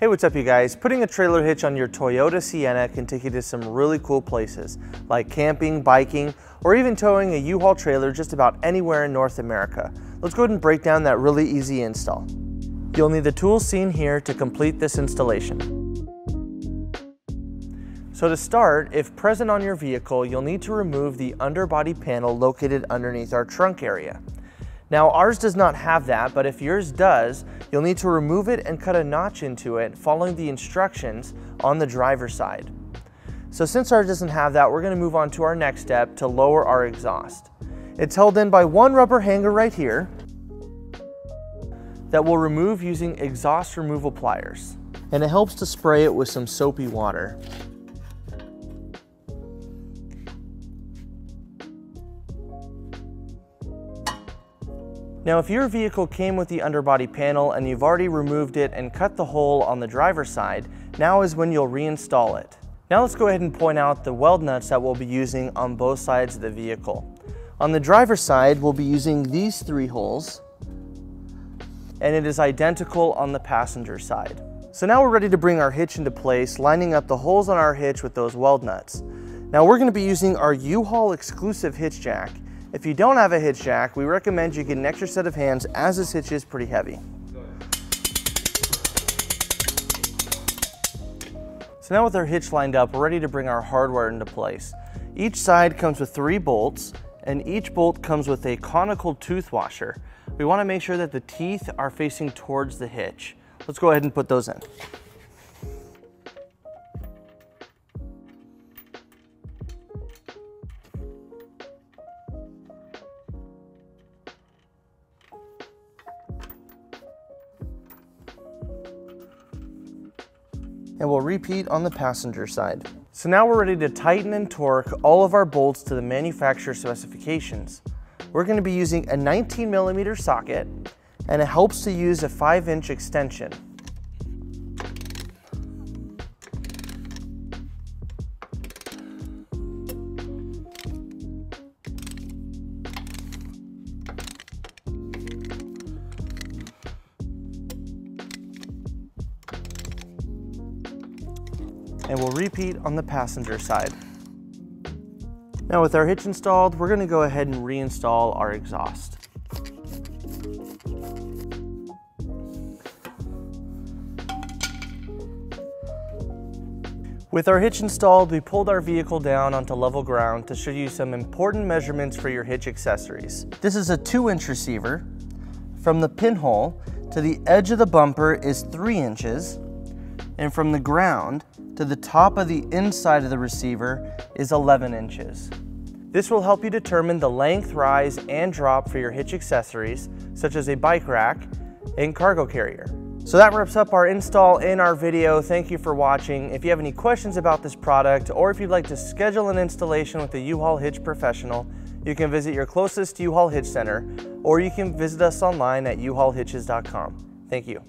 Hey, what's up you guys? Putting a trailer hitch on your Toyota Sienna can take you to some really cool places, like camping, biking, or even towing a U-Haul trailer just about anywhere in North America. Let's go ahead and break down that really easy install. You'll need the tools seen here to complete this installation. So to start, if present on your vehicle, you'll need to remove the underbody panel located underneath our trunk area. Now ours does not have that, but if yours does, you'll need to remove it and cut a notch into it following the instructions on the driver's side. So since ours doesn't have that, we're going to move on to our next step to lower our exhaust. It's held in by one rubber hanger right here that we'll remove using exhaust removal pliers. And it helps to spray it with some soapy water. Now if your vehicle came with the underbody panel and you've already removed it and cut the hole on the driver's side, now is when you'll reinstall it. Now let's go ahead and point out the weld nuts that we'll be using on both sides of the vehicle. On the driver's side, we'll be using these 3 holes, and it is identical on the passenger side. So now we're ready to bring our hitch into place, lining up the holes on our hitch with those weld nuts. Now we're going to be using our U-Haul exclusive hitch jack. If you don't have a hitch jack, we recommend you get an extra set of hands as this hitch is pretty heavy. So now with our hitch lined up, we're ready to bring our hardware into place. Each side comes with 3 bolts, and each bolt comes with a conical tooth washer. We want to make sure that the teeth are facing towards the hitch. Let's go ahead and put those in. And we'll repeat on the passenger side. So now we're ready to tighten and torque all of our bolts to the manufacturer specifications. We're going to be using a 19mm socket, and it helps to use a 5-inch extension. And we'll repeat on the passenger side. Now with our hitch installed, we're going to go ahead and reinstall our exhaust. With our hitch installed, we pulled our vehicle down onto level ground to show you some important measurements for your hitch accessories. This is a 2-inch receiver. From the pinhole to the edge of the bumper is 3 inches, and from the ground to the top of the inside of the receiver is 11 inches. This will help you determine the length, rise, and drop for your hitch accessories, such as a bike rack and cargo carrier. So that wraps up our install in our video. Thank you for watching. If you have any questions about this product, or if you'd like to schedule an installation with a U-Haul Hitch professional, you can visit your closest U-Haul Hitch center, or you can visit us online at uhaulhitches.com. Thank you.